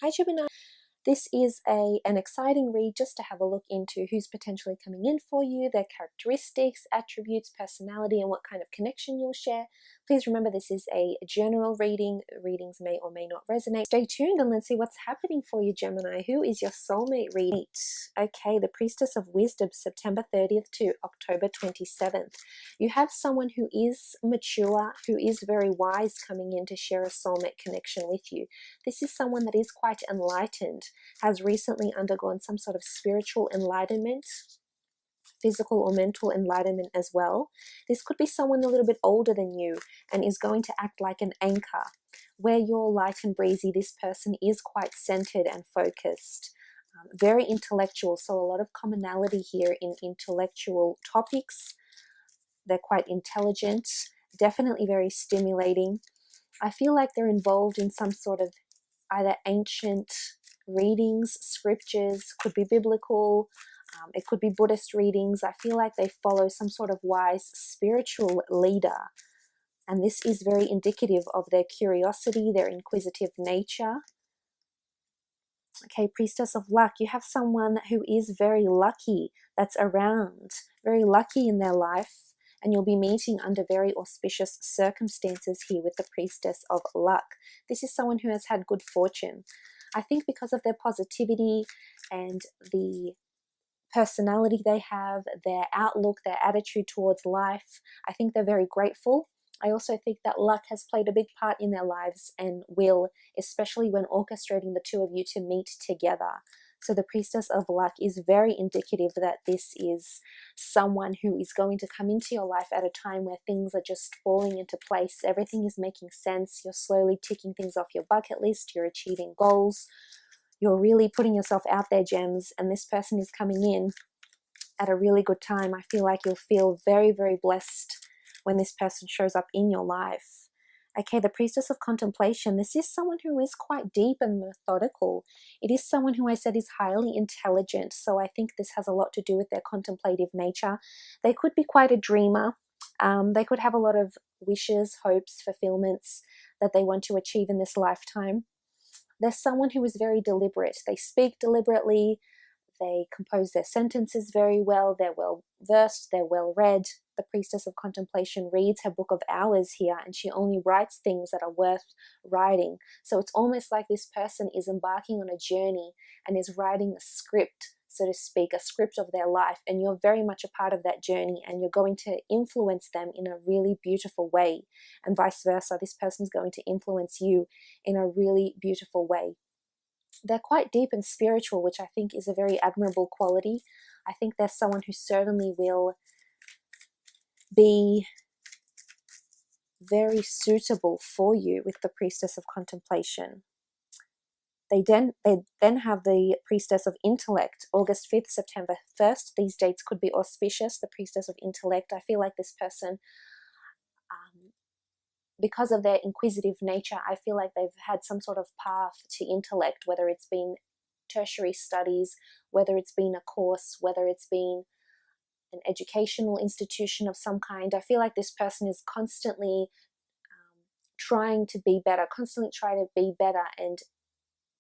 Hi Gemini. This is an exciting read just to have a look into who's potentially coming in for you, their characteristics, attributes, personality, and what kind of connection you'll share. Please remember this is a general reading. Readings may or may not resonate. Stay tuned and let's see what's happening for you, Gemini. Who is your soulmate reading? Okay, the Priestess of Wisdom, September 30th to October 27th. You have someone who is mature, who is very wise coming in to share a soulmate connection with you. This is someone that is quite enlightened, has recently undergone some sort of spiritual enlightenment, physical or mental enlightenment as well. This could be someone a little bit older than you and is going to act like an anchor. Where you're light and breezy, this person is quite centered and focused. Very intellectual, so a lot of commonality here in intellectual topics. They're quite intelligent, definitely very stimulating. I feel like they're involved in some sort of either ancient readings, scriptures, could be biblical, it could be Buddhist readings. I feel like they follow some sort of wise spiritual leader, and this is very indicative of their curiosity, their inquisitive nature. Okay, Priestess of Luck, you have someone who is very lucky that's around, very lucky in their life, and you'll be meeting under very auspicious circumstances here with the Priestess of Luck. This is someone who has had good fortune. I think because of their positivity and the personality they have, their outlook, their attitude towards life, I think they're very grateful. I also think that luck has played a big part in their lives and will, especially when orchestrating the two of you to meet together. So the Priestess of Luck is very indicative that this is someone who is going to come into your life at a time where things are just falling into place. Everything is making sense. You're slowly ticking things off your bucket list. You're achieving goals. You're really putting yourself out there, gems, and this person is coming in at a really good time. I feel like you'll feel very, very blessed when this person shows up in your life. Okay, the Priestess of Contemplation. This is someone who is quite deep and methodical. It is someone who I said is highly intelligent, so I think this has a lot to do with their contemplative nature. They could be quite a dreamer. They could have a lot of wishes, hopes, fulfillments that they want to achieve in this lifetime. They're someone who is very deliberate. They speak deliberately. They compose their sentences very well. They're well versed. They're well read. The Priestess of Contemplation reads her book of hours here, and she only writes things that are worth writing. So it's almost like this person is embarking on a journey and is writing a script, so to speak, a script of their life, and you're very much a part of that journey, and you're going to influence them in a really beautiful way, and vice versa. This person is going to influence you in a really beautiful way. They're quite deep and spiritual, which I think is a very admirable quality. I think they're someone who certainly will be very suitable for you with the Priestess of Contemplation. They then have the Priestess of Intellect, August 5th, September 1st. These dates could be auspicious. The Priestess of Intellect, I feel like this person, because of their inquisitive nature, I feel like they've had some sort of path to intellect, whether it's been tertiary studies, whether it's been a course, whether it's been an educational institution of some kind. I feel like this person is constantly trying to be better, constantly trying to be better and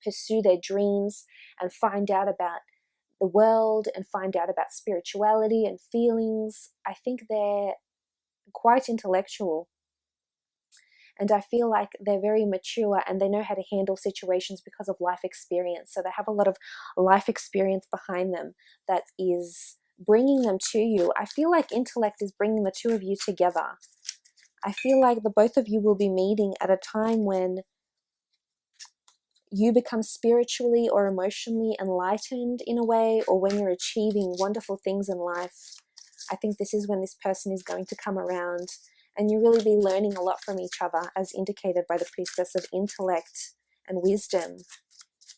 pursue their dreams and find out about the world and find out about spirituality and feelings. I think they're quite intellectual. And I feel like they're very mature and they know how to handle situations because of life experience. So they have a lot of life experience behind them that is bringing them to you. I feel like intellect is bringing the two of you together. I feel like the both of you will be meeting at a time when you become spiritually or emotionally enlightened in a way, or when you're achieving wonderful things in life. I think this is when this person is going to come around, and you really be learning a lot from each other, as indicated by the Priestess of Intellect and Wisdom.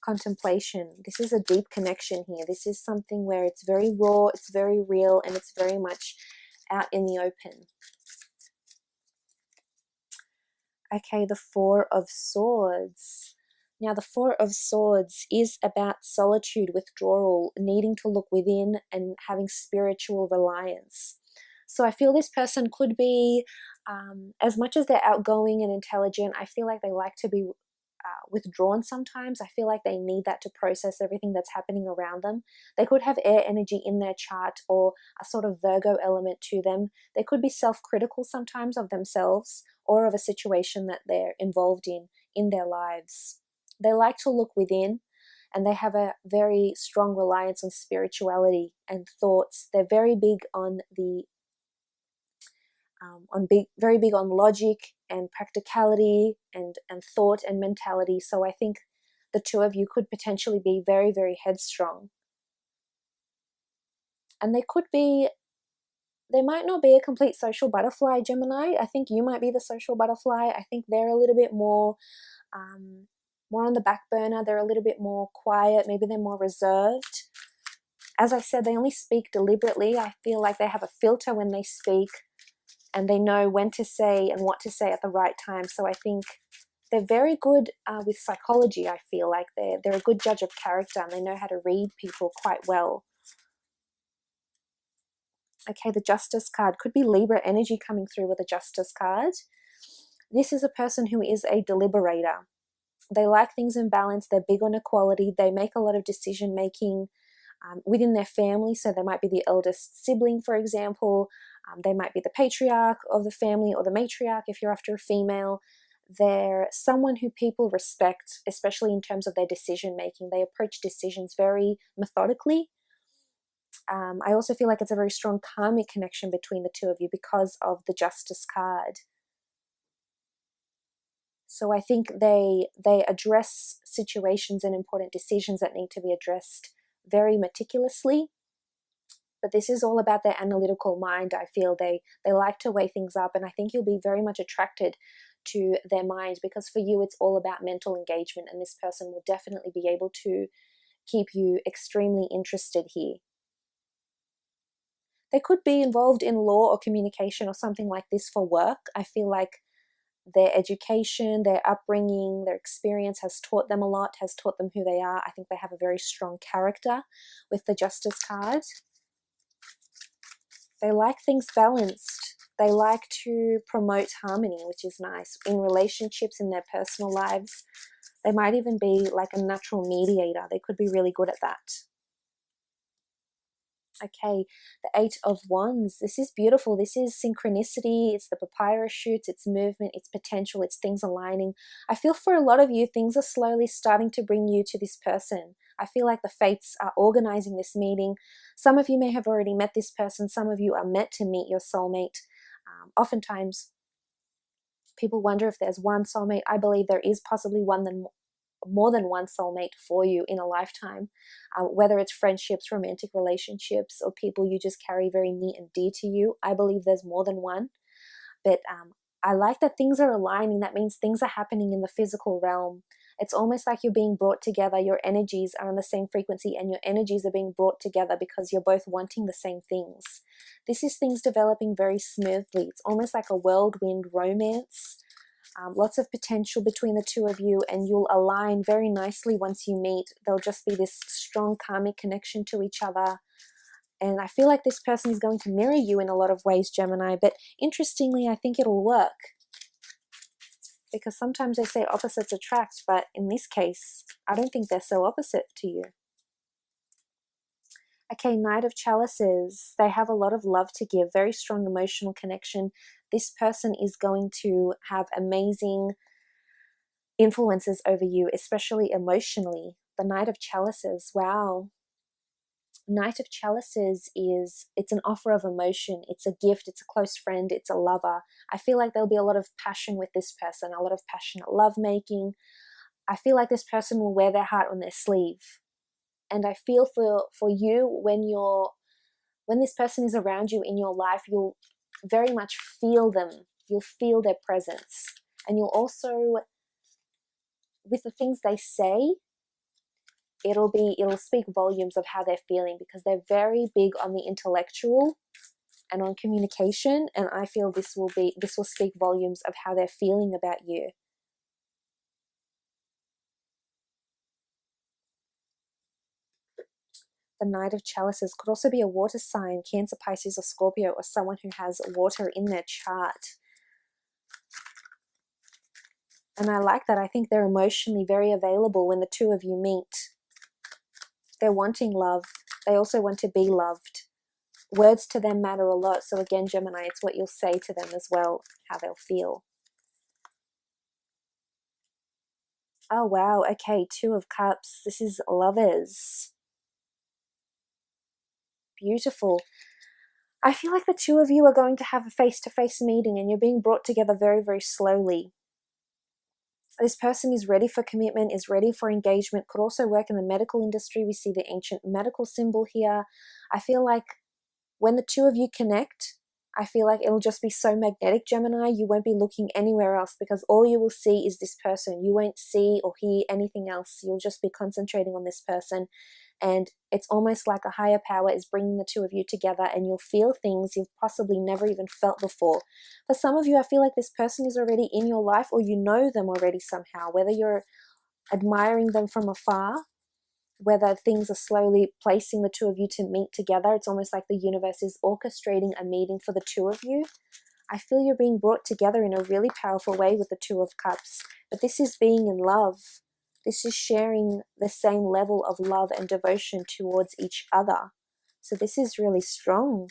Contemplation. This is a deep connection here. This is something where it's very raw, it's very real, and it's very much out in the open. Okay, the Four of Swords. Now, the Four of Swords is about solitude, withdrawal, needing to look within and having spiritual reliance. So I feel this person could be, as much as they're outgoing and intelligent, I feel like they like to be withdrawn sometimes. I feel like they need that to process everything that's happening around them. They could have air energy in their chart or a sort of Virgo element to them. They could be self-critical sometimes of themselves or of a situation that they're involved in their lives. They like to look within, and they have a very strong reliance on spirituality and thoughts. They're very big on very big on logic and practicality and thought and mentality. So I think the two of you could potentially be very, very headstrong. And they might not be a complete social butterfly, Gemini. I think you might be the social butterfly. I think they're a little bit more on the back burner. They're a little bit more quiet. Maybe they're more reserved. As I said, they only speak deliberately. I feel like they have a filter when they speak, and they know when to say and what to say at the right time. So I think they're very good with psychology. I feel like they're a good judge of character, and they know how to read people quite well. Okay, the Justice card could be Libra energy coming through with a Justice card. This is a person who is a deliberator. They like things in balance. They're big on equality. They make a lot of decision making within their family. So they might be the eldest sibling, for example. They might be the patriarch of the family or the matriarch if you're after a female. They're someone who people respect, especially in terms of their decision making. They approach decisions very methodically. I also feel like it's a very strong karmic connection between the two of you because of the Justice card. So I think they address situations and important decisions that need to be addressed very meticulously. But this is all about their analytical mind. I feel they like to weigh things up, and I think you'll be very much attracted to their mind, because for you it's all about mental engagement, and this person will definitely be able to keep you extremely interested here. They could be involved in law or communication or something like this for work. I feel like their education, their upbringing, their experience has taught them a lot, has taught them who they are. I think they have a very strong character with the Justice card. They like things balanced. They like to promote harmony, which is nice. In relationships, in their personal lives, they might even be like a natural mediator. They could be really good at that. Okay, the Eight of Wands. This is beautiful. This is synchronicity. It's the papyrus shoots, it's movement, it's potential, it's things aligning. I feel for a lot of you, things are slowly starting to bring you to this person. I feel like the fates are organizing this meeting. Some of you may have already met this person. Some of you are meant to meet your soulmate. Oftentimes, people wonder if there's one soulmate. I believe there is possibly more than one soulmate for you in a lifetime, whether it's friendships, romantic relationships, or people you just carry very near and dear to you. I believe there's more than one, but I like that things are aligning. That means things are happening in the physical realm. It's almost like you're being brought together. Your energies are on the same frequency, and your energies are being brought together because you're both wanting the same things. This is things developing very smoothly. It's almost like a whirlwind romance. Lots of potential between the two of you, and you'll align very nicely once you meet. There'll just be this strong karmic connection to each other. And I feel like this person is going to mirror you in a lot of ways, Gemini. But interestingly, I think it'll work. Because sometimes they say opposites attract, but in this case, I don't think they're so opposite to you. Okay, Knight of Chalices. They have a lot of love to give, very strong emotional connection. This person is going to have amazing influences over you, especially emotionally. The Knight of Chalices, wow. Knight of Chalices it's an offer of emotion. It's a gift, it's a close friend, it's a lover. I feel like there'll be a lot of passion with this person, a lot of passionate lovemaking. I feel like this person will wear their heart on their sleeve. And I feel for you, when this person is around you in your life, you'll very much feel them. You'll feel their presence. And you'll also, with the things they say, it'll speak volumes of how they're feeling, because they're very big on the intellectual and on communication. And I feel this will speak volumes of how they're feeling about you. The Knight of Chalices could also be a water sign, Cancer, Pisces, or Scorpio, or someone who has water in their chart. And I like that. I think they're emotionally very available when the two of you meet. They're wanting love. They also want to be loved. Words to them matter a lot. So again, Gemini, it's what you'll say to them as well, how they'll feel. Oh, wow. Okay, Two of Cups. This is Lovers. Beautiful. I feel like the two of you are going to have a face-to-face meeting and you're being brought together very, very slowly. This person is ready for commitment, is ready for engagement, could also work in the medical industry. We see the ancient medical symbol here. I feel like when the two of you connect, I feel like it'll just be so magnetic, Gemini. You won't be looking anywhere else because all you will see is this person. You won't see or hear anything else. You'll just be concentrating on this person. And it's almost like a higher power is bringing the two of you together and you'll feel things you've possibly never even felt before. For some of you, I feel like this person is already in your life or you know them already somehow, whether you're admiring them from afar, whether things are slowly placing the two of you to meet together. It's almost like the universe is orchestrating a meeting for the two of you. I feel you're being brought together in a really powerful way with the Two of Cups. But this is being in love. This is sharing the same level of love and devotion towards each other. So this is really strong.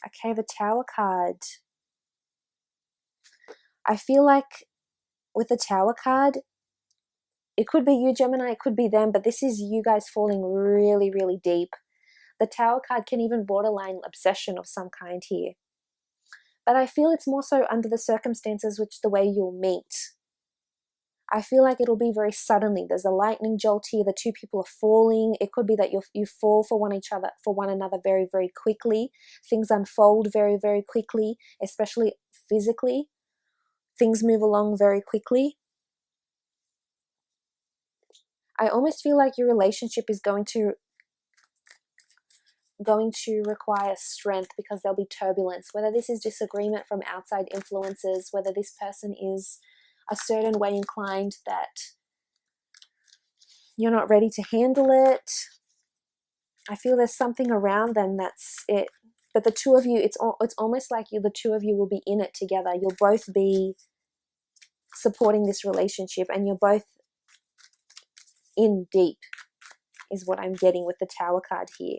Okay, the Tower card. I feel like with the Tower card, it could be you, Gemini, it could be them, but this is you guys falling really, really deep. The Tower card can even borderline obsession of some kind here. But I feel it's more so under the circumstances, which the way you'll meet. I feel like it'll be very suddenly. There's a lightning jolt here. The two people are falling. It could be that you fall for one another very, very quickly. Things unfold very, very quickly, especially physically. Things move along very quickly. I almost feel like your relationship is going to require strength because there'll be turbulence, whether this is disagreement from outside influences, whether this person is a certain way inclined that you're not ready to handle it. I feel there's something around them that's it. But the two of you, it's almost like the two of you will be in it together. You'll both be supporting this relationship and you're both in deep is what I'm getting with the Tower card here.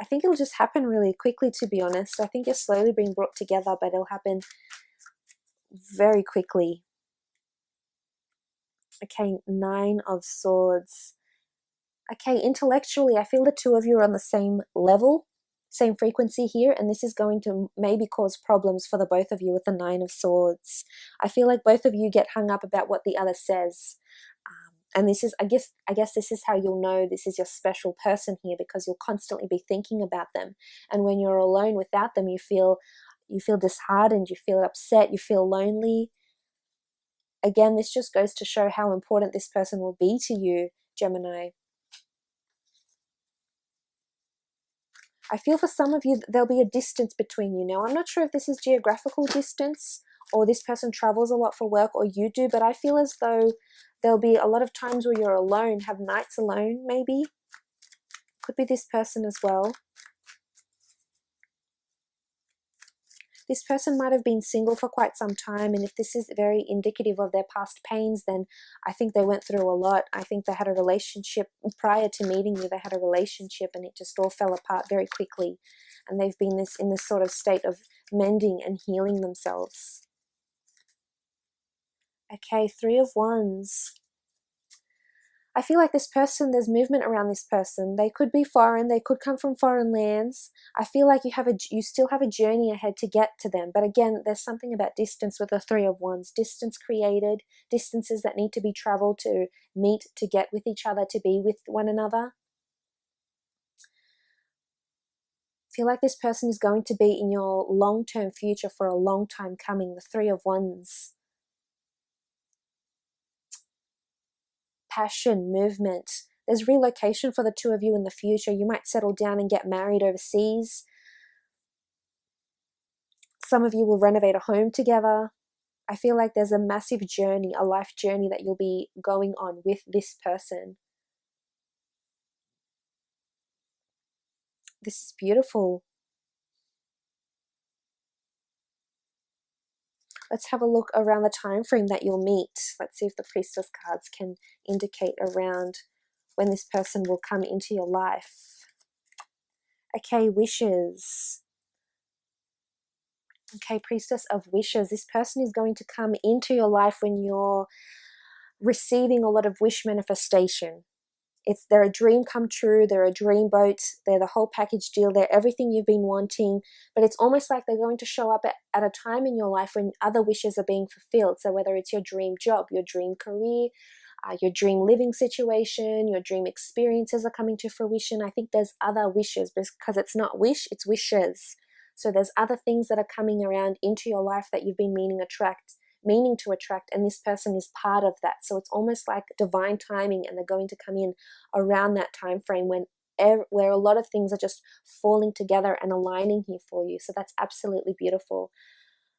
I think it'll just happen really quickly, to be honest. I think you're slowly being brought together, but it'll happen very quickly. Okay, Nine of Swords. Okay, intellectually, I feel the two of you are on the same level, same frequency here, and this is going to maybe cause problems for the both of you with the Nine of Swords. I feel like both of you get hung up about what the other says. And this is, I guess this is how you'll know this is your special person here, because you'll constantly be thinking about them. And when you're alone without them, you feel disheartened, you feel upset, you feel lonely. Again, this just goes to show how important this person will be to you, Gemini. I feel for some of you there'll be a distance between you. Now, I'm not sure if this is geographical distance or this person travels a lot for work or you do, but I feel as though there'll be a lot of times where you're alone, have nights alone maybe. Could be this person as well. This person might have been single for quite some time, and if this is very indicative of their past pains, then I think they went through a lot. I think they had a relationship prior to meeting you. They had a relationship and it just all fell apart very quickly, and they've been in this sort of state of mending and healing themselves. Okay, Three of Wands. I feel like this person, there's movement around this person. They could be foreign, they could come from foreign lands. I feel like you still have a journey ahead to get to them. But again, there's something about distance with the Three of Wands. Distance created, distances that need to be traveled to meet, to get with each other, to be with one another. I feel like this person is going to be in your long-term future for a long time coming, the Three of Wands. Passion, movement. There's relocation for the two of you in the future. You might settle down and get married overseas. Some of you will renovate a home together. I feel like there's a massive journey, a life journey that you'll be going on with this person. This is beautiful. Let's have a look around the time frame that you'll meet. Let's see if the Priestess cards can indicate around when this person will come into your life. Okay, wishes. Okay, Priestess of Wishes. This person is going to come into your life when you're receiving a lot of wish manifestation. They're a dream come true, they're a dream boat, they're the whole package deal, they're everything you've been wanting, but it's almost like they're going to show up at a time in your life when other wishes are being fulfilled. So whether it's your dream job, your dream career, your dream living situation, your dream experiences are coming to fruition. I think there's other wishes, because it's not wish, it's wishes. So there's other things that are coming around into your life that you've been meaning to attract, and this person is part of that. So it's almost like divine timing, and they're going to come in around that time frame where a lot of things are just falling together and aligning here for you. So that's absolutely beautiful.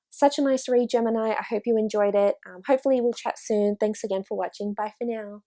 Such a nice read, Gemini. I hope you enjoyed it. Hopefully we'll chat soon. Thanks again for watching. Bye for now.